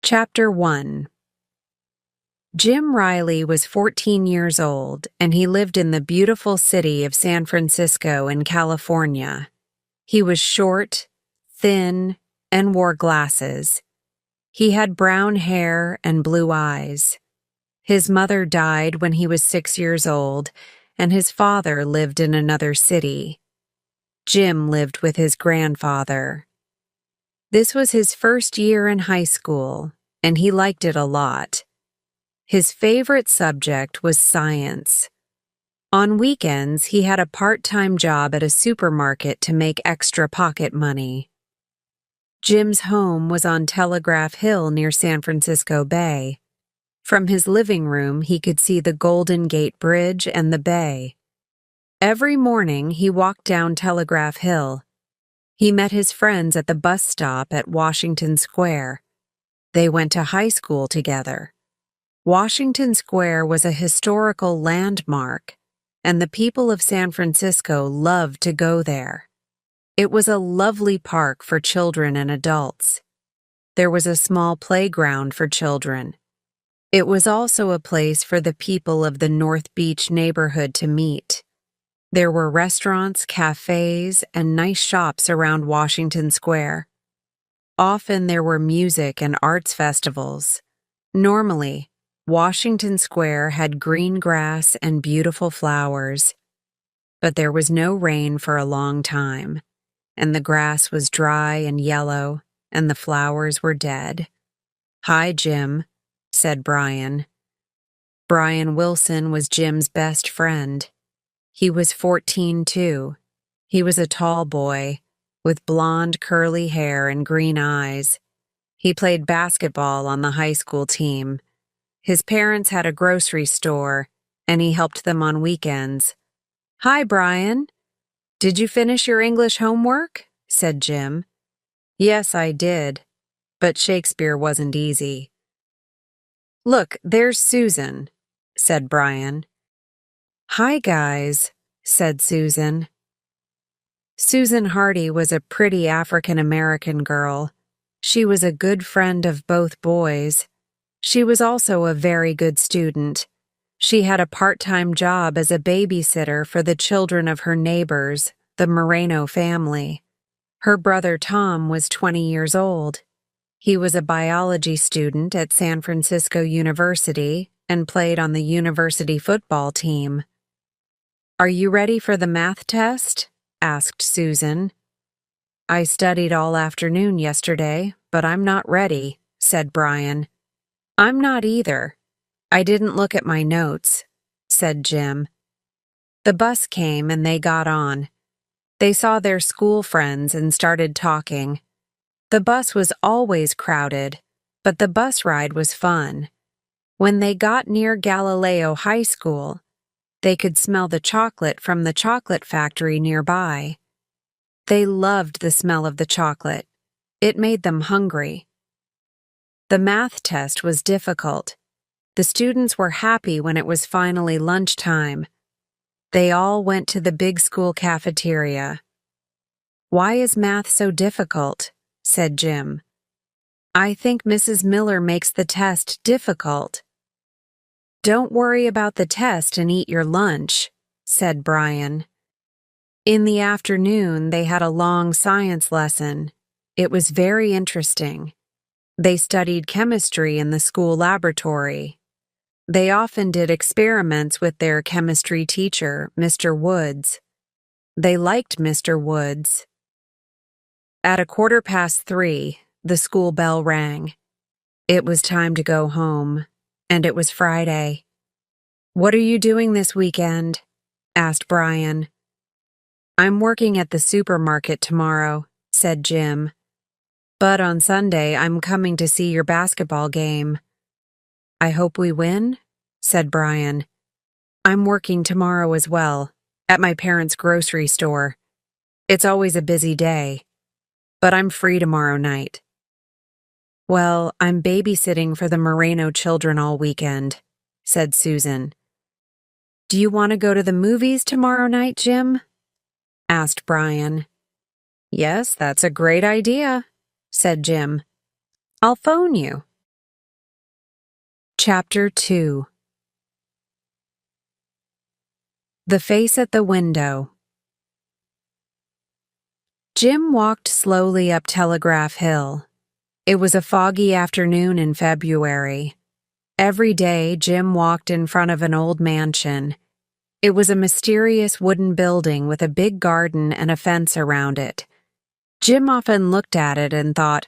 Chapter 1. Jim Riley was 14 years old, and he lived in the beautiful city of San Francisco in California. He was short, thin, and wore glasses. He had brown hair and blue eyes. His mother died when he was 6 years old, and his father lived in another city. Jim lived with his grandfather. This was his first year in high school, and he liked it a lot. His favorite subject was science. On weekends, he had a part-time job at a supermarket to make extra pocket money. Jim's home was on Telegraph Hill near San Francisco Bay. From his living room, he could see the Golden Gate Bridge and the bay. Every morning, he walked down Telegraph Hill. He met his friends at the bus stop at Washington Square. They went to high school together. Washington Square was a historical landmark, and the people of San Francisco loved to go there. It was a lovely park for children and adults. There was a small playground for children. It was also a place for the people of the North Beach neighborhood to meet. There were restaurants, cafes, and nice shops around Washington Square. Often there were music and arts festivals. Normally, Washington Square had green grass and beautiful flowers. But there was no rain for a long time, and the grass was dry and yellow, and the flowers were dead. "Hi, Jim," said Brian. Brian Wilson was Jim's best friend. He was 14 too. He was a tall boy, with blonde curly hair and green eyes. He played basketball on the high school team. His parents had a grocery store, and he helped them on weekends. "Hi, Brian. Did you finish your English homework?" said Jim. "Yes, I did, but Shakespeare wasn't easy." "Look, there's Susan," said Brian. "Hi, guys," said Susan. Susan Hardy was a pretty African-American girl. She was a good friend of both boys. She was also a very good student. She had a part-time job as a babysitter for the children of her neighbors, the Moreno family. Her brother Tom was 20 years old. He was a biology student at San Francisco University and played on the university football team. "Are you ready for the math test?" asked Susan. "I studied all afternoon yesterday, but I'm not ready," said Brian. "I'm not either. I didn't look at my notes," said Jim. The bus came and they got on. They saw their school friends and started talking. The bus was always crowded, but the bus ride was fun. When they got near Galileo High School, they could smell the chocolate from the chocolate factory nearby. They loved the smell of the chocolate. It made them hungry. The math test was difficult. The students were happy when it was finally lunchtime. They all went to the big school cafeteria. "Why is math so difficult?" said Jim. "I think Mrs. Miller makes the test difficult." "Don't worry about the test and eat your lunch," said Brian. In the afternoon, they had a long science lesson. It was very interesting. They studied chemistry in the school laboratory. They often did experiments with their chemistry teacher, Mr. Woods. They liked Mr. Woods. At 3:15, the school bell rang. It was time to go home, and it was Friday. "What are you doing this weekend?" asked Brian. "I'm working at the supermarket tomorrow," said Jim. "But on Sunday, I'm coming to see your basketball game." "I hope we win," said Brian. "I'm working tomorrow as well, at my parents' grocery store. It's always a busy day, but I'm free tomorrow night." "Well, I'm babysitting for the Moreno children all weekend," said Susan. "Do you want to go to the movies tomorrow night, Jim?" asked Brian. "Yes, that's a great idea," said Jim. "I'll phone you." Chapter 2. The Face at the Window. Jim walked slowly up Telegraph Hill. It was a foggy afternoon in February. Every day, Jim walked in front of an old mansion. It was a mysterious wooden building with a big garden and a fence around it. Jim often looked at it and thought,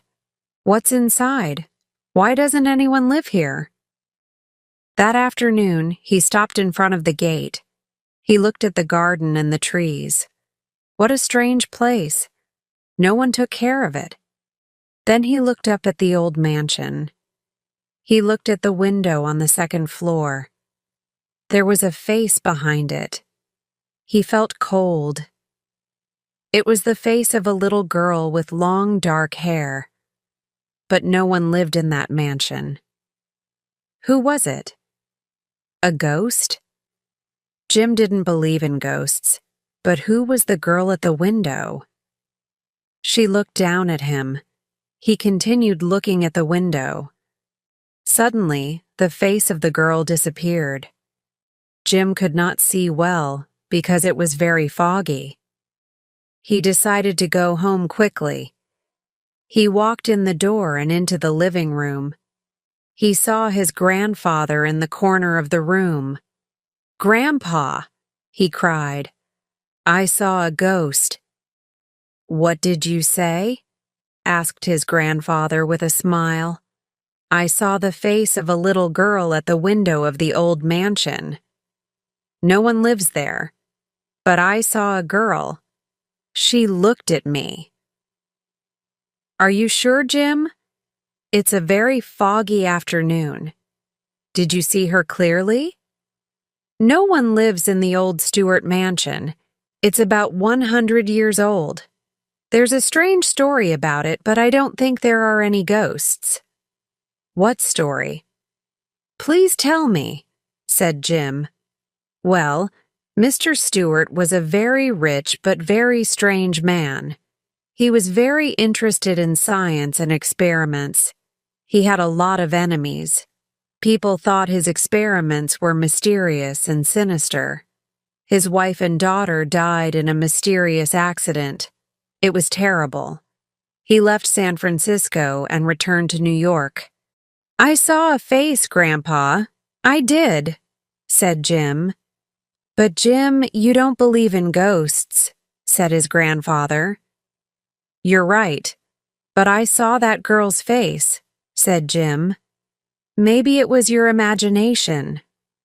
"What's inside? Why doesn't anyone live here?" That afternoon, he stopped in front of the gate. He looked at the garden and the trees. What a strange place. No one took care of it. Then he looked up at the old mansion. He looked at the window on the second floor. There was a face behind it. He felt cold. It was the face of a little girl with long, dark hair. But no one lived in that mansion. Who was it? A ghost? Jim didn't believe in ghosts, but who was the girl at the window? She looked down at him. He continued looking at the window. Suddenly, the face of the girl disappeared. Jim could not see well because it was very foggy. He decided to go home quickly. He walked in the door and into the living room. He saw his grandfather in the corner of the room. "Grandpa!" he cried. "I saw a ghost." "What did you say?" asked his grandfather with a smile. "I saw the face of a little girl at the window of the old mansion. No one lives there, but I saw a girl. She looked at me." "Are you sure, Jim? It's a very foggy afternoon. Did you see her clearly?" "No one lives in the old Stewart mansion. It's about 100 years old. There's a strange story about it, but I don't think there are any ghosts." "What story?" "Please tell me," said Jim. "Well, Mr. Stewart was a very rich but very strange man. He was very interested in science and experiments. He had a lot of enemies. People thought his experiments were mysterious and sinister. His wife and daughter died in a mysterious accident. It was terrible. He left San Francisco and returned to New York." "I saw a face, Grandpa. I did," said Jim. "But Jim, you don't believe in ghosts," said his grandfather. "You're right, but I saw that girl's face," said Jim. "Maybe it was your imagination,"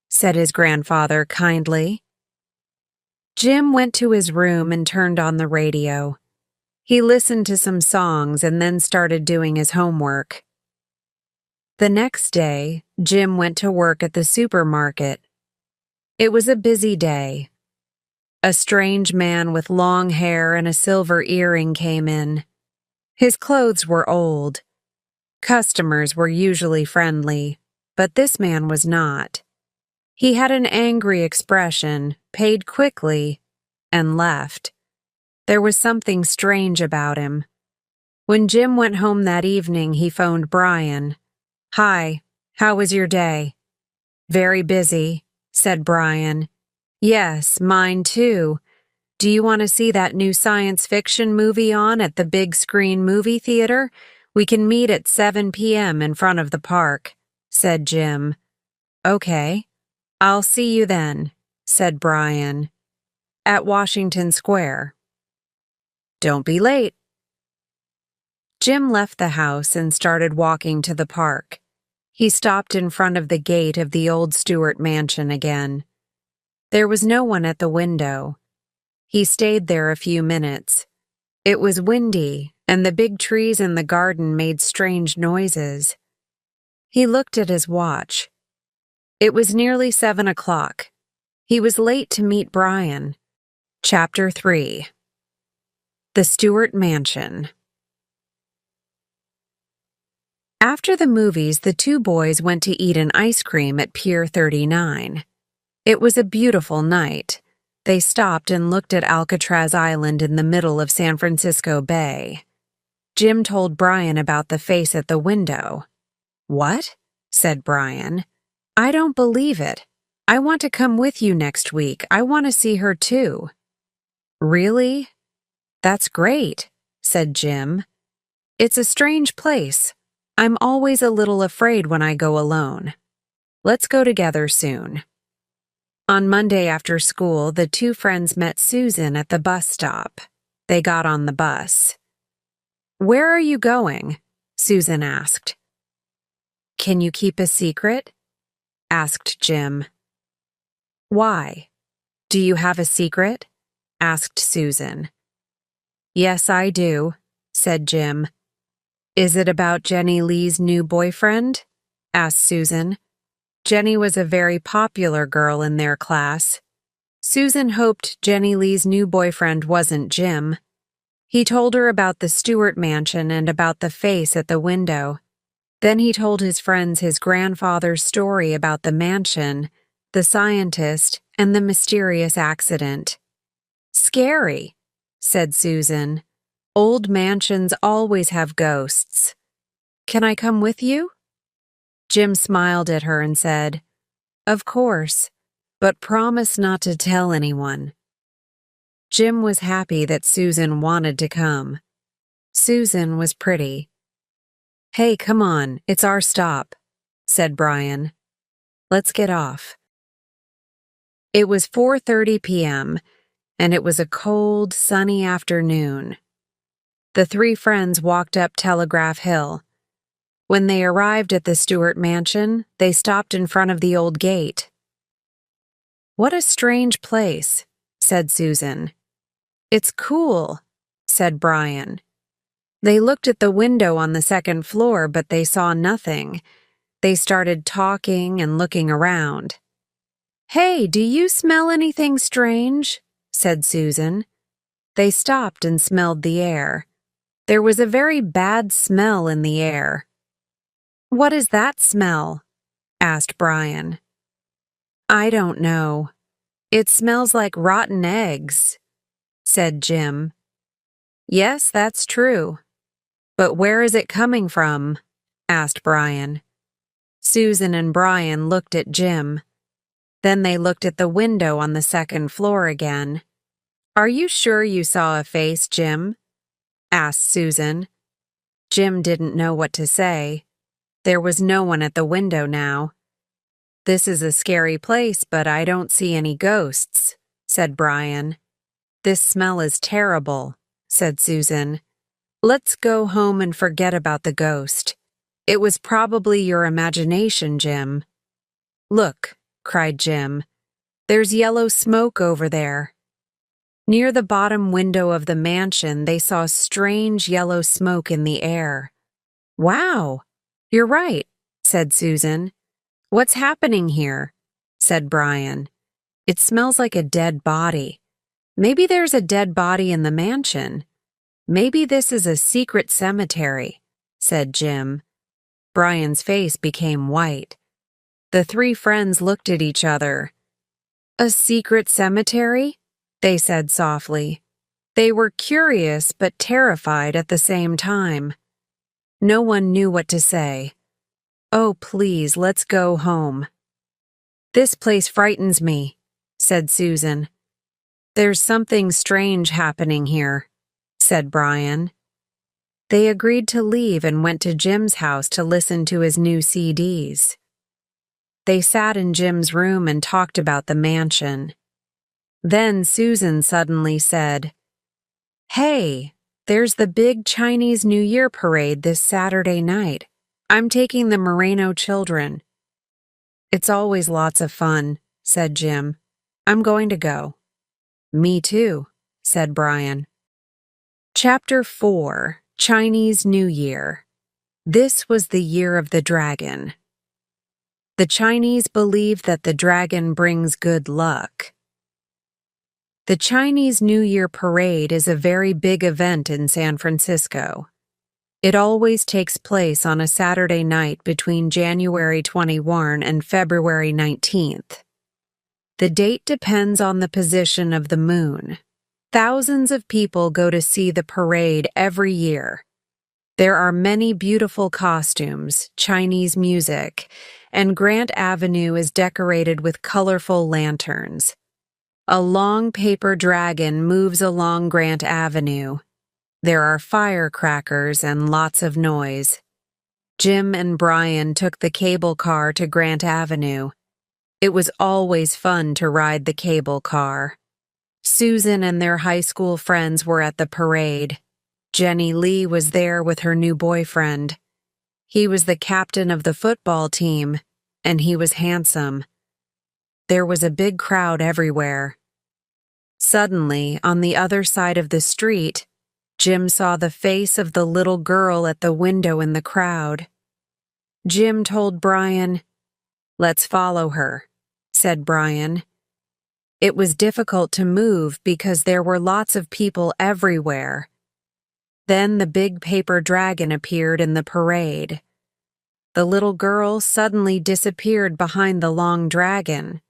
said his grandfather kindly. Jim went to his room and turned on the radio. He listened to some songs and then started doing his homework. The next day, Jim went to work at the supermarket. It was a busy day. A strange man with long hair and a silver earring came in. His clothes were old. Customers were usually friendly, but this man was not. He had an angry expression, paid quickly, and left. There was something strange about him. When Jim went home that evening, he phoned Brian. "Hi, how was your day?" "Very busy," said Brian. "Yes, mine too. Do you want to see that new science fiction movie on at the big screen movie theater? We can meet at 7 p.m. in front of the park," said Jim. "Okay, I'll see you then," said Brian. "At Washington Square. Don't be late." Jim left the house and started walking to the park. He stopped in front of the gate of the old Stewart mansion again. There was no one at the window. He stayed there a few minutes. It was windy, and the big trees in the garden made strange noises. He looked at his watch. It was nearly 7 o'clock. He was late to meet Brian. Chapter 3. The Stewart Mansion. After the movies, the two boys went to eat an ice cream at Pier 39. It was a beautiful night. They stopped and looked at Alcatraz Island in the middle of San Francisco Bay. Jim told Brian about the face at the window. "What?" said Brian. I don't believe it. I want to come with you next week. I want to see her too. Really? That's great, said Jim. It's a strange place. I'm always a little afraid when I go alone. Let's go together soon. On Monday after school, the two friends met Susan at the bus stop. They got on the bus. Where are you going? Susan asked. Can you keep a secret? Asked Jim. Why? Do you have a secret? Asked Susan. Yes, I do, said Jim. Is it about Jenny Lee's new boyfriend? Asked Susan. Jenny was a very popular girl in their class. Susan hoped Jenny Lee's new boyfriend wasn't Jim. He told her about the Stewart mansion and about the face at the window. Then he told his friends his grandfather's story about the mansion, the scientist, and the mysterious accident. Scary, said Susan. Old mansions always have ghosts. Can I come with you? Jim smiled at her and said, Of course, but promise not to tell anyone. Jim was happy that Susan wanted to come. Susan was pretty. Hey, come on, it's our stop, said Brian. Let's get off. It was 4:30 p.m., and it was a cold, sunny afternoon. The three friends walked up Telegraph Hill. When they arrived at the Stewart mansion, they stopped in front of the old gate. What a strange place, said Susan. It's cool, said Brian. They looked at the window on the second floor, but they saw nothing. They started talking and looking around. Hey, do you smell anything strange? Said Susan. They stopped and smelled the air. There was a very bad smell in the air. What is that smell? Asked Brian. I don't know. It smells like rotten eggs, said Jim. Yes, that's true. But where is it coming from? Asked Brian. Susan and Brian looked at Jim. Then they looked at the window on the second floor again. Are you sure you saw a face, Jim? Asked Susan. Jim didn't know what to say. There was no one at the window now. This is a scary place, but I don't see any ghosts, said Brian. This smell is terrible, said Susan. Let's go home and forget about the ghost. It was probably your imagination, Jim. Look, cried Jim. There's yellow smoke over there. Near the bottom window of the mansion, they saw strange yellow smoke in the air. Wow, you're right, said Susan. What's happening here? Said Brian. It smells like a dead body. Maybe there's a dead body in the mansion. Maybe this is a secret cemetery, said Jim. Brian's face became white. The three friends looked at each other. A secret cemetery? They said softly. They were curious but terrified at the same time. No one knew what to say. Oh, please, let's go home. This place frightens me, said Susan. There's something strange happening here, said Brian. They agreed to leave and went to Jim's house to listen to his new CDs. They sat in Jim's room and talked about the mansion. Then Susan suddenly said, Hey, there's the big Chinese New Year parade this Saturday night. I'm taking the Moreno children. It's always lots of fun, said Jim. I'm going to go. Me too, said Brian. Chapter 4, Chinese New Year. This was the year of the dragon. The Chinese believe that the dragon brings good luck. The Chinese New Year parade is a very big event in San Francisco. It always takes place on a Saturday night between January 21 and February 19th. The date depends on the position of the moon. Thousands of people go to see the parade every year. There are many beautiful costumes, Chinese music, and Grant Avenue is decorated with colorful lanterns. A long paper dragon moves along Grant Avenue. There are firecrackers and lots of noise. Jim and Brian took the cable car to Grant Avenue. It was always fun to ride the cable car. Susan and their high school friends were at the parade. Jenny Lee was there with her new boyfriend. He was the captain of the football team, and he was handsome. There was a big crowd everywhere. Suddenly, on the other side of the street, Jim saw the face of the little girl at the window in the crowd. Jim told Brian, "Let's follow her," said Brian. It was difficult to move because there were lots of people everywhere. Then the big paper dragon appeared in the parade. The little girl suddenly disappeared behind the long dragon.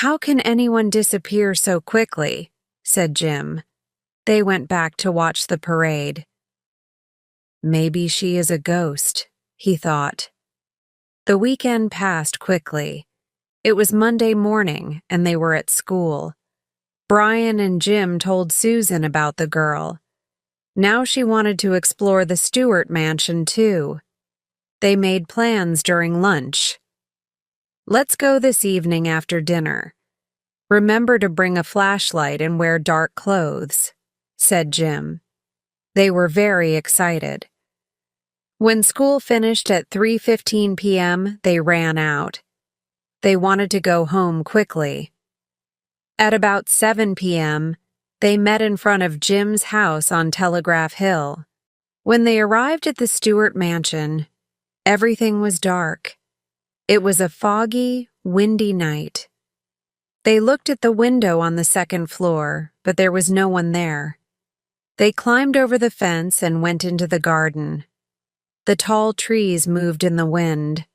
"How can anyone disappear so quickly?" said Jim. They went back to watch the parade. Maybe she is a ghost, he thought. The weekend passed quickly. It was Monday morning, and they were at school. Brian and Jim told Susan about the girl. Now she wanted to explore the Stewart mansion, too. They made plans during lunch. "Let's go this evening after dinner. Remember to bring a flashlight and wear dark clothes," said Jim. They were very excited. When school finished at 3:15 p.m., they ran out. They wanted to go home quickly. At about 7 p.m., they met in front of Jim's house on Telegraph Hill. When they arrived at the Stewart mansion, everything was dark. It was a foggy, windy night. They looked at the window on the second floor, but there was no one there. They climbed over the fence and went into the garden. The tall trees moved in the wind.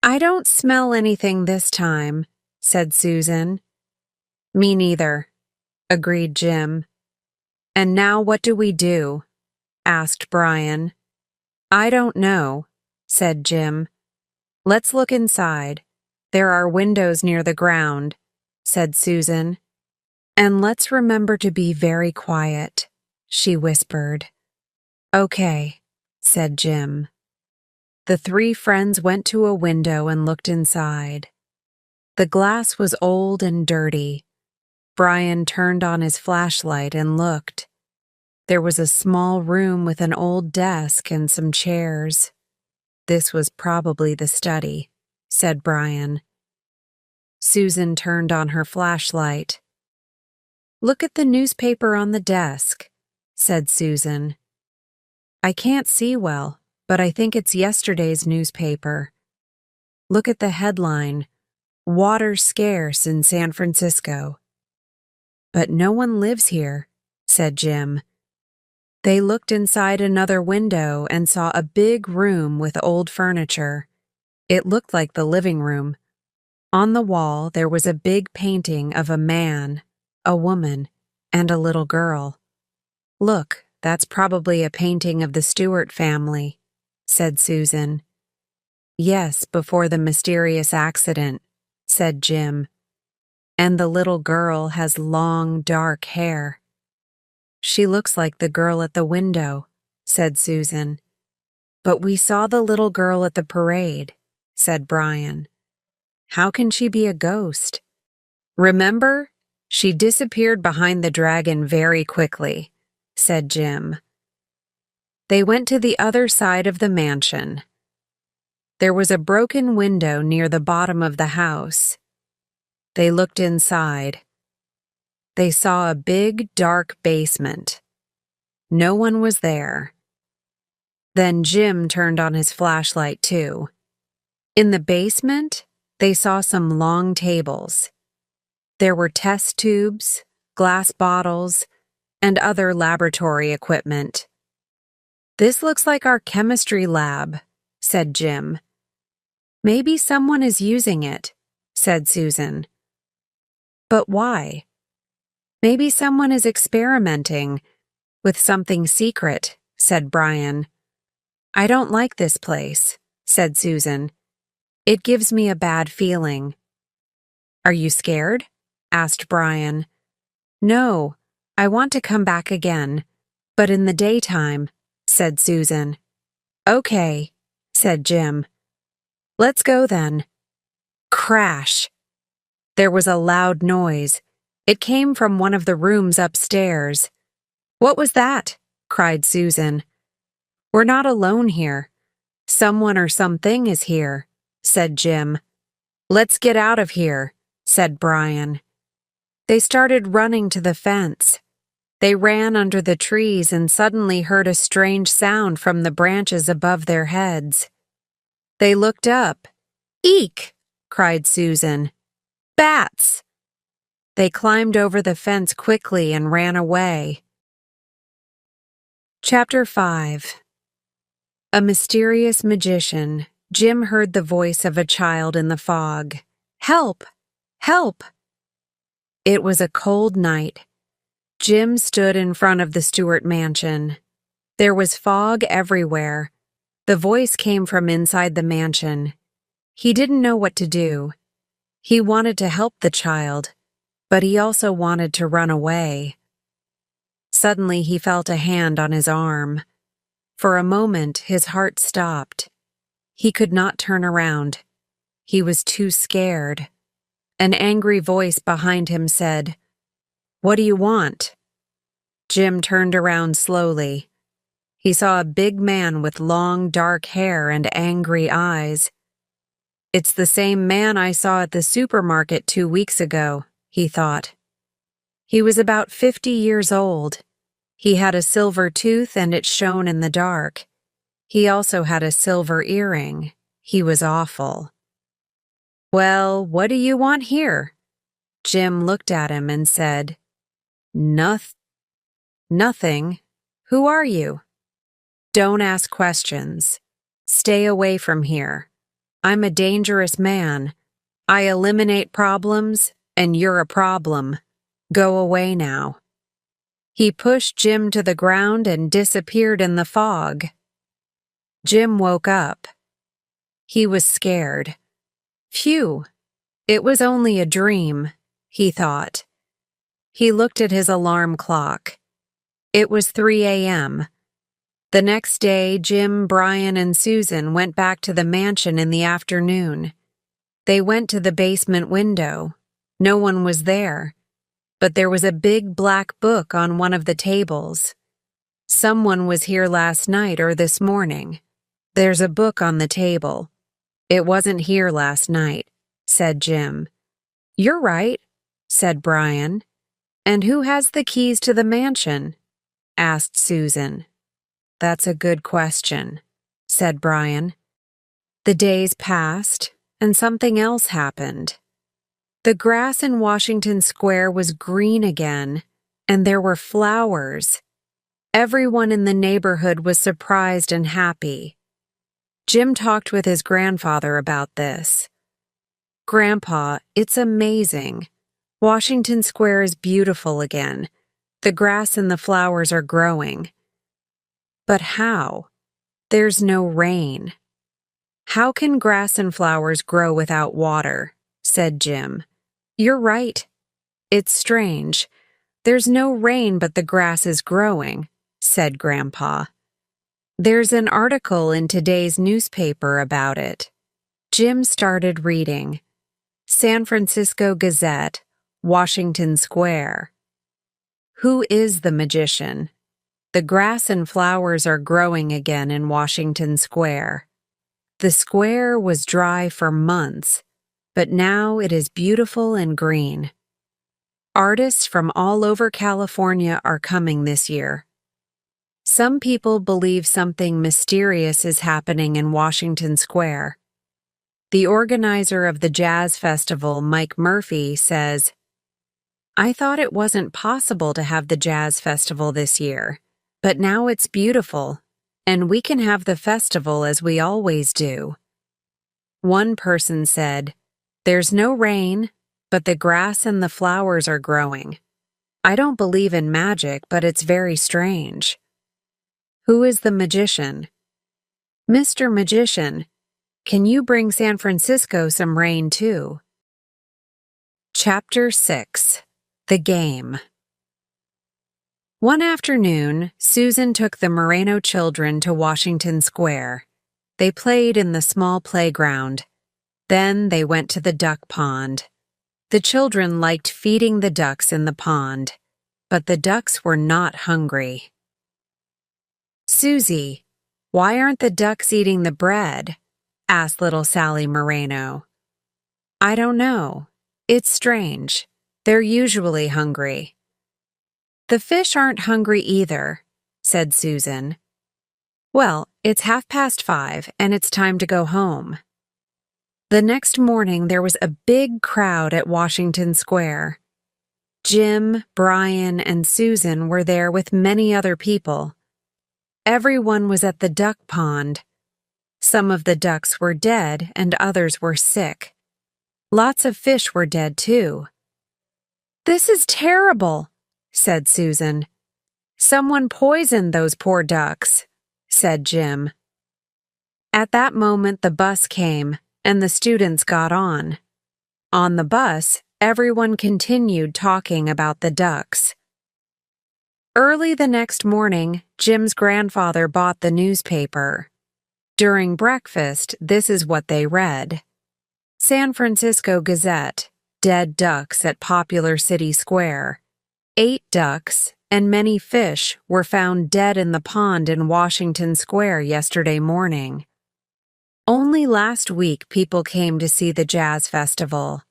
"I don't smell anything this time," said Susan. "Me neither," agreed Jim. "And now what do we do?" asked Brian. "I don't know," said Jim. "Let's look inside. There are windows near the ground," said Susan. "And let's remember to be very quiet," she whispered. "Okay," said Jim. The three friends went to a window and looked inside. The glass was old and dirty. Brian turned on his flashlight and looked. There was a small room with an old desk and some chairs. "This was probably the study," said Brian. Susan turned on her flashlight. "Look at the newspaper on the desk," said Susan. "I can't see well, but I think it's yesterday's newspaper. Look at the headline, 'Water Scarce in San Francisco.'" "But no one lives here," said Jim. They looked inside another window and saw a big room with old furniture. It looked like the living room. On the wall there was a big painting of a man, a woman, and a little girl. "Look, that's probably a painting of the Stewart family," said Susan. "Yes, before the mysterious accident," said Jim. "And the little girl has long, dark hair." "She looks like the girl at the window," said Susan. "But we saw the little girl at the parade," said Brian. "How can she be a ghost?" "Remember? She disappeared behind the dragon very quickly," said Jim. They went to the other side of the mansion. There was a broken window near the bottom of the house. They looked inside. They saw a big, dark basement. No one was there. Then Jim turned on his flashlight too. In the basement, they saw some long tables. There were test tubes, glass bottles, and other laboratory equipment. "This looks like our chemistry lab," said Jim. "Maybe someone is using it," said Susan. "But why?" "Maybe someone is experimenting with something secret," said Brian. "I don't like this place," said Susan. It gives me a bad feeling. Are you scared? Asked Brian. No, I want to come back again, but in the daytime, said Susan. Okay, said Jim. Let's go then. Crash! There was a loud noise. It came from one of the rooms upstairs. What was that? Cried Susan. We're not alone here. Someone or something is here, said Jim. Let's get out of here, said Brian. They started running to the fence. They ran under the trees and suddenly heard a strange sound from the branches above their heads. They looked up. Eek! Cried Susan. Bats! They climbed over the fence quickly and ran away. Chapter 5. A mysterious magician. Jim heard the voice of a child in the fog. Help! Help! It was a cold night. Jim stood in front of the Stewart mansion. There was fog everywhere. The voice came from inside the mansion. He didn't know what to do. He wanted to help the child, but he also wanted to run away. Suddenly he felt a hand on his arm. For a moment his heart stopped. He could not turn around. He was too scared. An angry voice behind him said, What do you want? Jim turned around slowly. He saw a big man with long, dark hair and angry eyes. It's the same man I saw at the supermarket 2 weeks ago, he thought. He was about 50 years old. He had a silver tooth and it shone in the dark. He also had a silver earring. He was awful. Well, what do you want here? Jim looked at him and said, Nothing. Who are you? Don't ask questions. Stay away from here. I'm a dangerous man. I eliminate problems, and you're a problem. Go away now. He pushed Jim to the ground and disappeared in the fog. Jim woke up. He was scared. Phew, it was only a dream, he thought. He looked at his alarm clock. It was 3 a.m. The next day, Jim, Brian, and Susan went back to the mansion in the afternoon. They went to the basement window. No one was there, but there was a big black book on one of the tables. Someone was here last night or this morning. There's a book on the table. It wasn't here last night, said Jim. You're right, said Brian. And who has the keys to the mansion? Asked Susan. That's a good question, said Brian. The days passed, and something else happened. The grass in Washington Square was green again, and there were flowers. Everyone in the neighborhood was surprised and happy. Jim talked with his grandfather about this. Grandpa, it's amazing. Washington Square is beautiful again. The grass and the flowers are growing. But how? There's no rain. How can grass and flowers grow without water? Said Jim. You're right. It's strange. There's no rain, but the grass is growing, said Grandpa. There's an article in today's newspaper about it. Jim started reading. San Francisco Gazette, Washington Square. Who is the magician? The grass and flowers are growing again in Washington Square. The square was dry for months, but now it is beautiful and green. Artists from all over California are coming this year. Some people believe something mysterious is happening in Washington Square. The organizer of the jazz festival, Mike Murphy, says, I thought it wasn't possible to have the jazz festival this year. But now it's beautiful, and we can have the festival as we always do. One person said, There's no rain, but the grass and the flowers are growing. I don't believe in magic, but it's very strange. Who is the magician? Mr. Magician, can you bring San Francisco some rain too? Chapter 6. The Game. One afternoon, Susan took the Moreno children to Washington Square. They played in the small playground. Then they went to the duck pond. The children liked feeding the ducks in the pond, but the ducks were not hungry. "Susie, why aren't the ducks eating the bread?" asked little Sally Moreno. "I don't know. It's strange. They're usually hungry." "The fish aren't hungry either," said Susan. "Well, it's 5:30 and it's time to go home." The next morning there was a big crowd at Washington Square. Jim, Brian, and Susan were there with many other people. Everyone was at the duck pond. Some of the ducks were dead and others were sick. Lots of fish were dead too. "This is terrible," said Susan. "Someone poisoned those poor ducks," said Jim. At that moment the bus came and the students got on. On the bus, everyone continued talking about the ducks. Early the next morning, Jim's grandfather bought the newspaper. During breakfast, this is what they read. San Francisco Gazette, dead ducks at Popular City Square. 8 ducks and many fish were found dead in the pond in Washington Square yesterday morning. Only last week people came to see the jazz festival.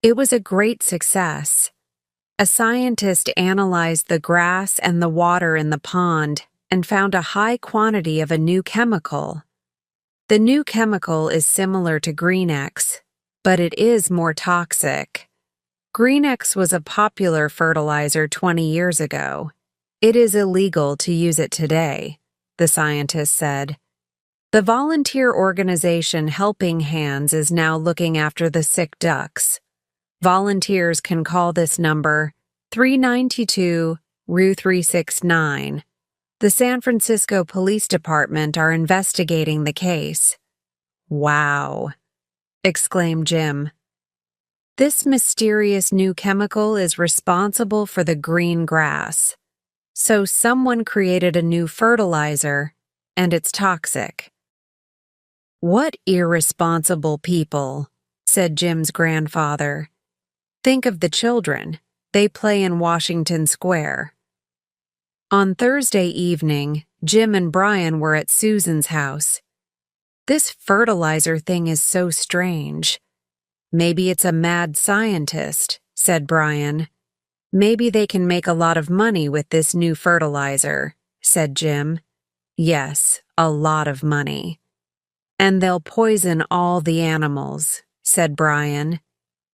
It was a great success. A scientist analyzed the grass and the water in the pond and found a high quantity of a new chemical. The new chemical is similar to Green X, but it is more toxic. Green X was a popular fertilizer 20 years ago. It is illegal to use it today, the scientist said. The volunteer organization Helping Hands is now looking after the sick ducks. Volunteers can call this number 392 Rue 369. The San Francisco Police Department are investigating the case. "Wow," exclaimed Jim. "This mysterious new chemical is responsible for the green grass. So someone created a new fertilizer, and it's toxic." "What irresponsible people," said Jim's grandfather. "Think of the children. They play in Washington Square." On Thursday evening, Jim and Brian were at Susan's house. "This fertilizer thing is so strange. Maybe it's a mad scientist," said Brian. "Maybe they can make a lot of money with this new fertilizer," said Jim. "Yes, a lot of money." "And they'll poison all the animals," said Brian.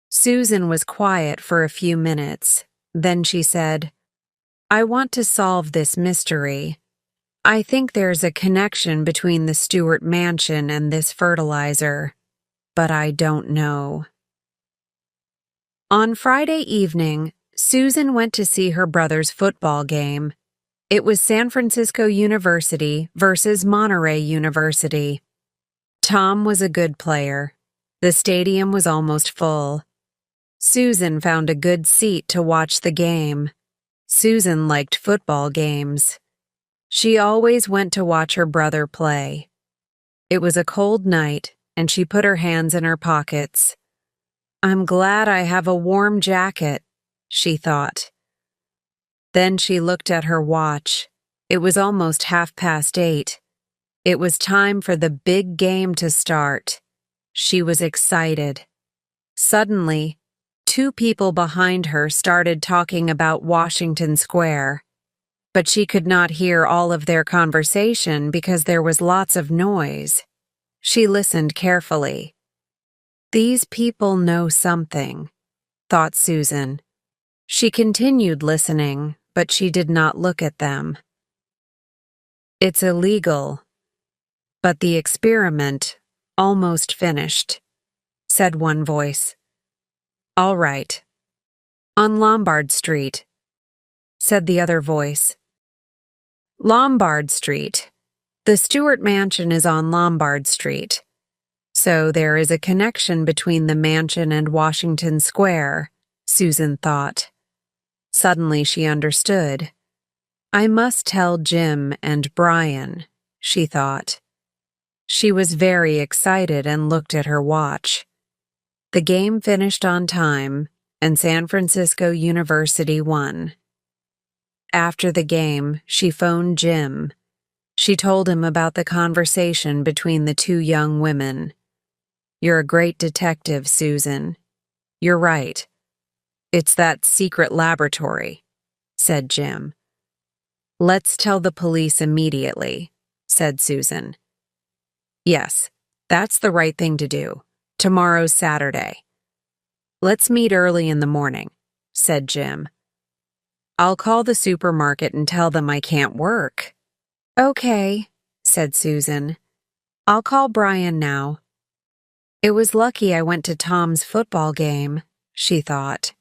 Susan was quiet for a few minutes. Then she said, "I want to solve this mystery. I think there's a connection between the Stewart mansion and this fertilizer, but I don't know." On Friday evening, Susan went to see her brother's football game. It was San Francisco University versus Monterey University. Tom was a good player. The stadium was almost full. Susan found a good seat to watch the game. Susan liked football games. She always went to watch her brother play. It was a cold night, and she put her hands in her pockets. "I'm glad I have a warm jacket," she thought. Then she looked at her watch. It was almost 8:30. It was time for the big game to start. She was excited. Suddenly, 2 people behind her started talking about Washington Square, but she could not hear all of their conversation because there was lots of noise. She listened carefully. "These people know something," thought Susan. She continued listening, but she did not look at them. "It's illegal, but the experiment almost finished," said one voice. "All right. On Lombard Street," said the other voice. "Lombard Street. The Stewart Mansion is on Lombard Street. So there is a connection between the mansion and Washington Square, Susan thought. Suddenly she understood. I must tell Jim and Brian, she thought. She was very excited and looked at her watch. The game finished on time, and San Francisco University won. After the game, she phoned Jim. She told him about the conversation between the two young women. You're a great detective, Susan. You're right. It's that secret laboratory, said Jim. Let's tell the police immediately, said Susan. Yes, that's the right thing to do. Tomorrow's Saturday. Let's meet early in the morning, said Jim. I'll call the supermarket and tell them I can't work. Okay, said Susan. I'll call Brian now. It was lucky I went to Tom's football game, she thought.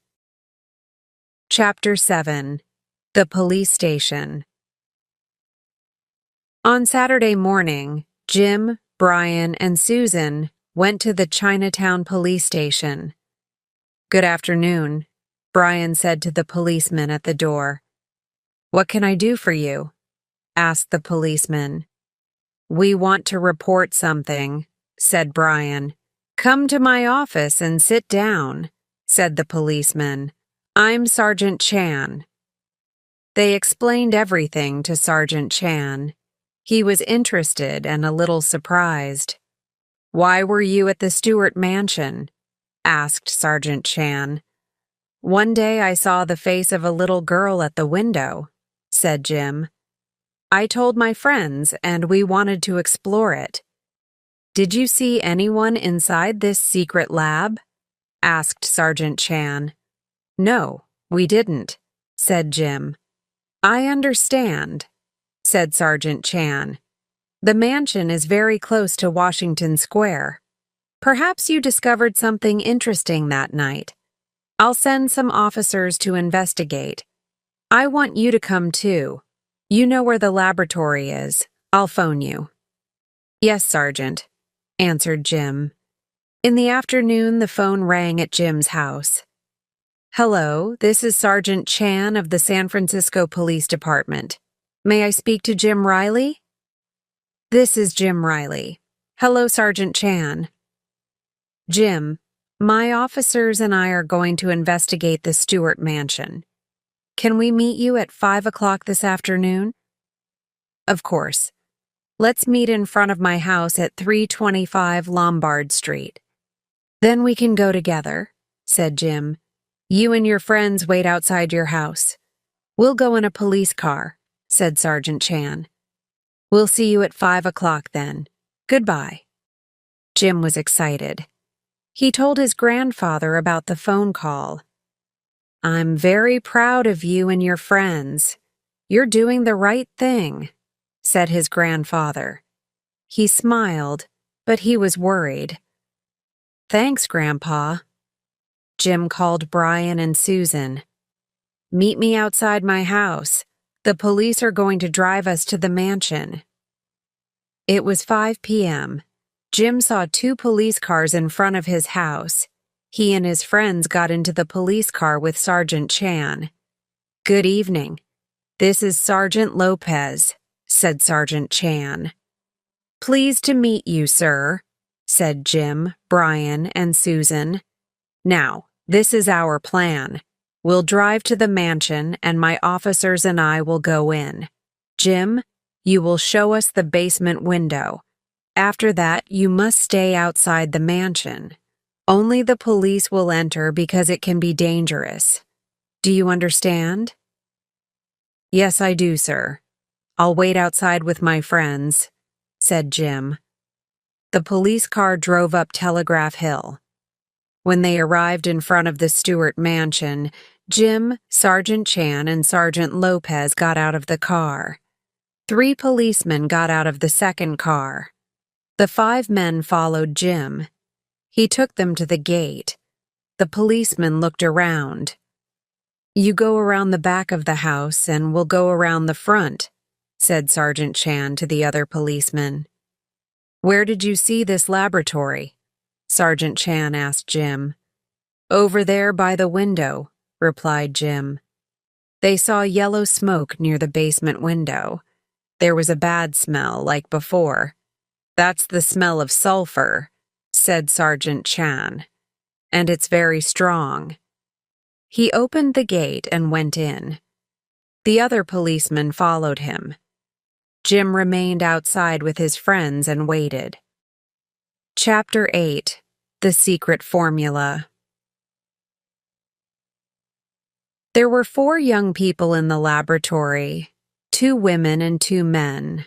Chapter 7. The Police Station. On Saturday morning, Jim, Brian, and Susan went to the Chinatown police station. Good afternoon, Brian said to the policeman at the door. What can I do for you? Asked the policeman. We want to report something, said Brian. Come to my office and sit down, said the policeman. I'm Sergeant Chan. They explained everything to Sergeant Chan. He was interested and a little surprised. Why were you at the Stewart mansion? Asked Sergeant Chan. One day I saw the face of a little girl at the window, said Jim. I told my friends and we wanted to explore it. Did you see anyone inside this secret lab? Asked Sergeant Chan. No, we didn't, said Jim. I understand, said Sergeant Chan. The mansion is very close to Washington Square. Perhaps you discovered something interesting that night. I'll send some officers to investigate. I want you to come too. You know where the laboratory is. I'll phone you. Yes, Sergeant, answered Jim. In the afternoon, the phone rang at Jim's house. Hello, this is Sergeant Chan of the San Francisco Police Department. May I speak to Jim Riley? This is Jim Riley. Hello, Sergeant Chan. Jim, my officers and I are going to investigate the Stewart mansion. Can we meet you at 5 o'clock this afternoon? Of course. Let's meet in front of my house at 325 Lombard Street. Then we can go together, said Jim. You and your friends wait outside your house. We'll go in a police car, said Sergeant Chan. We'll see you at 5 o'clock then. Goodbye. Jim was excited. He told his grandfather about the phone call. I'm very proud of you and your friends. You're doing the right thing, said his grandfather. He smiled, but he was worried. Thanks, Grandpa. Jim called Brian and Susan. Meet me outside my house. The police are going to drive us to the mansion. It was 5 p.m. Jim saw 2 police cars in front of his house. He and his friends got into the police car with Sergeant Chan. Good evening. This is Sergeant Lopez, said Sergeant Chan. Pleased to meet you, sir, said Jim, Brian, and Susan. Now, this is our plan. We'll drive to the mansion and my officers and I will go in. Jim, you will show us the basement window. After that, you must stay outside the mansion. Only the police will enter because it can be dangerous. Do you understand? Yes, I do, sir. I'll wait outside with my friends, said Jim. The police car drove up Telegraph Hill. When they arrived in front of the Stewart mansion, Jim, Sergeant Chan, and Sergeant Lopez got out of the car. 3 policemen got out of the second car. The 5 men followed Jim. He took them to the gate. The policeman looked around. You go around the back of the house and we'll go around the front, said Sergeant Chan to the other policeman. "Where did you see this laboratory?" Sergeant Chan asked Jim. "Over there by the window," replied Jim. They saw yellow smoke near the basement window. There was a bad smell, like before. "That's the smell of sulfur," said Sergeant Chan, "and it's very strong." He opened the gate and went in. The other policemen followed him. Jim remained outside with his friends and waited. Chapter 8: The Secret Formula. There were 4 young people in the laboratory, 2 women and 2 men.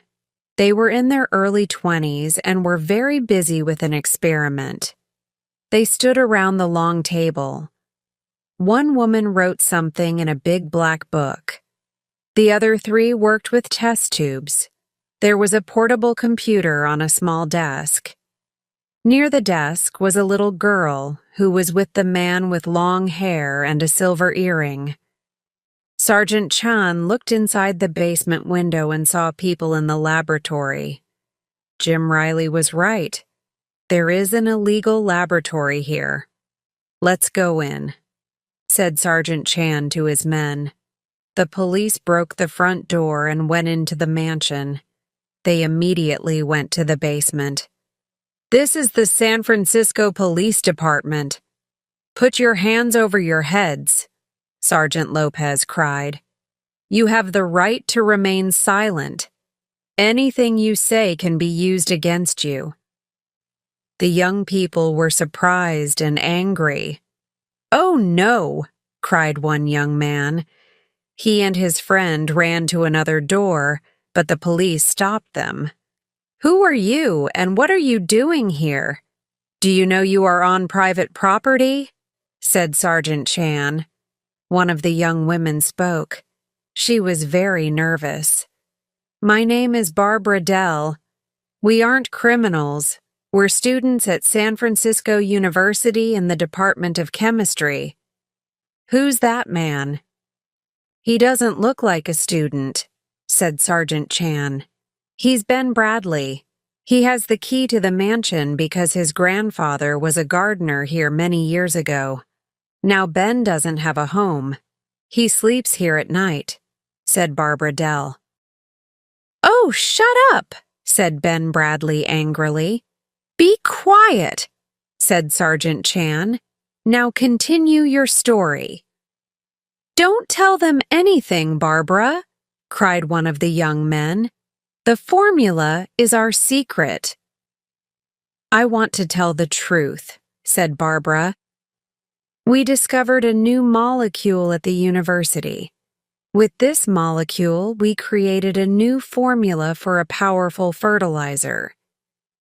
They were in their early 20s and were very busy with an experiment. They stood around the long table. One woman wrote something in a big black book. The other 3 worked with test tubes. There was a portable computer on a small desk. Near the desk was a little girl who was with the man with long hair and a silver earring. Sergeant Chan looked inside the basement window and saw people in the laboratory. Jim Riley was right. There is an illegal laboratory here. "Let's go in," said Sergeant Chan to his men. The police broke the front door and went into the mansion. They immediately went to the basement. "This is the San Francisco Police Department. Put your hands over your heads," Sergeant Lopez cried. "You have the right to remain silent. Anything you say can be used against you." The young people were surprised and angry. "Oh no!" cried one young man. He and his friend ran to another door, but the police stopped them. "Who are you, and what are you doing here? Do you know you are on private property?" said Sergeant Chan. One of the young women spoke. She was very nervous. "My name is Barbara Dell. We aren't criminals. We're students at San Francisco University in the Department of Chemistry." "Who's that man?" "He doesn't look like a student," said Sergeant Chan. "He's Ben Bradley. He has the key to the mansion because his grandfather was a gardener here many years ago. Now Ben doesn't have a home. He sleeps here at night," said Barbara Dell. "Oh, shut up," said Ben Bradley angrily. "Be quiet," said Sergeant Chan. "Now continue your story." "Don't tell them anything, Barbara," cried one of the young men. "The formula is our secret." "I want to tell the truth," said Barbara. "We discovered a new molecule at the university. With this molecule, we created a new formula for a powerful fertilizer.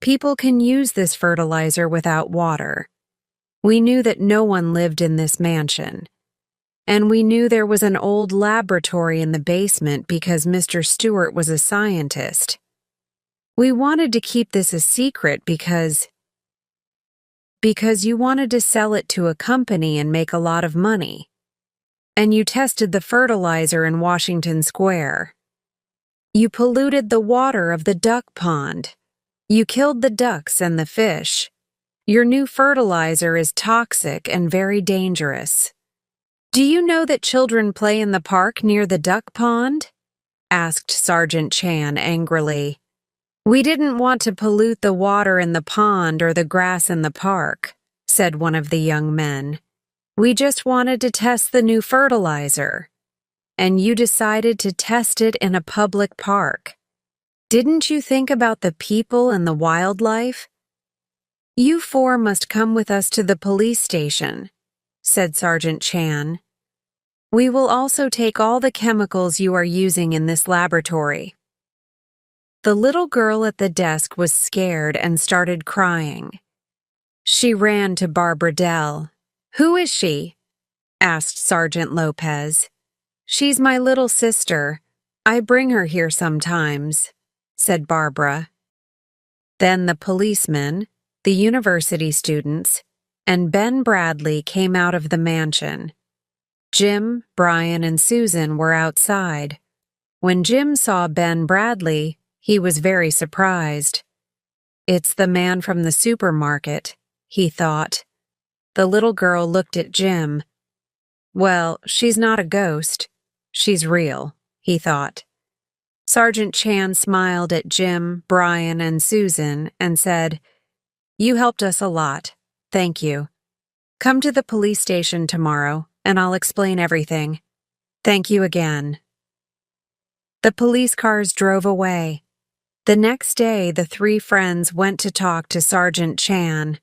People can use this fertilizer without water. We knew that no one lived in this mansion. And we knew there was an old laboratory in the basement because Mr. Stewart was a scientist. We wanted to keep this a secret because you wanted to sell it to a company and make a lot of money. And you tested the fertilizer in Washington Square. You polluted the water of the duck pond. You killed the ducks and the fish. Your new fertilizer is toxic and very dangerous. Do you know that children play in the park near the duck pond?" asked Sergeant Chan angrily. "We didn't want to pollute the water in the pond or the grass in the park," said one of the young men. "We just wanted to test the new fertilizer. And you decided to test it in a public park. Didn't you think about the people and the wildlife? You 4 must come with us to the police station," said Sergeant Chan. "We will also take all the chemicals you are using in this laboratory." The little girl at the desk was scared and started crying. She ran to Barbara Dell. "Who is she?" asked Sergeant Lopez. "She's my little sister. I bring her here sometimes," said Barbara. Then the policemen, the university students, and Ben Bradley came out of the mansion. Jim, Brian, and Susan were outside. When Jim saw Ben Bradley, he was very surprised. It's the man from the supermarket, he thought. The little girl looked at Jim. Well, she's not a ghost. She's real, he thought. Sergeant Chan smiled at Jim, Brian, and Susan and said, You helped us a lot. Thank you. Come to the police station tomorrow, and I'll explain everything. Thank you again. The police cars drove away. The next day, the three friends went to talk to Sergeant Chan.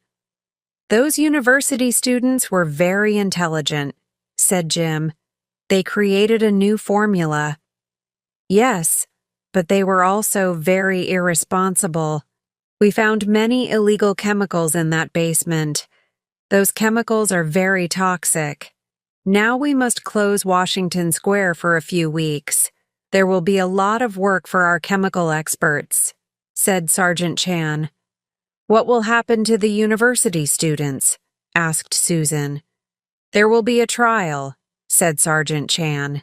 Those university students were very intelligent, said Jim. They created a new formula. Yes, but they were also very irresponsible. We found many illegal chemicals in that basement. Those chemicals are very toxic. Now we must close Washington Square for a few weeks. There will be a lot of work for our chemical experts, said Sergeant Chan. What will happen to the university students? Asked Susan. There will be a trial, said Sergeant Chan.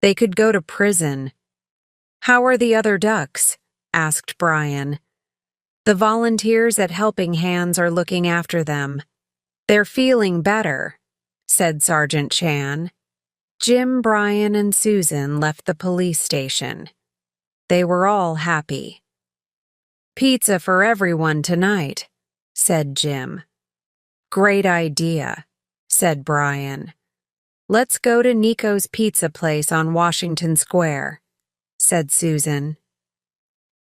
They could go to prison. How are the other ducks? Asked Brian. The volunteers at Helping Hands are looking after them. They're feeling better, said Sergeant Chan. Jim, Brian, and Susan left the police station. They were all happy. Pizza for everyone tonight, said Jim. Great idea, said Brian. Let's go to Nico's pizza place on Washington Square, said Susan.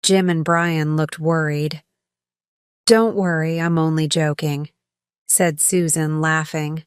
Jim and Brian looked worried. Don't worry, I'm only joking, said Susan, laughing.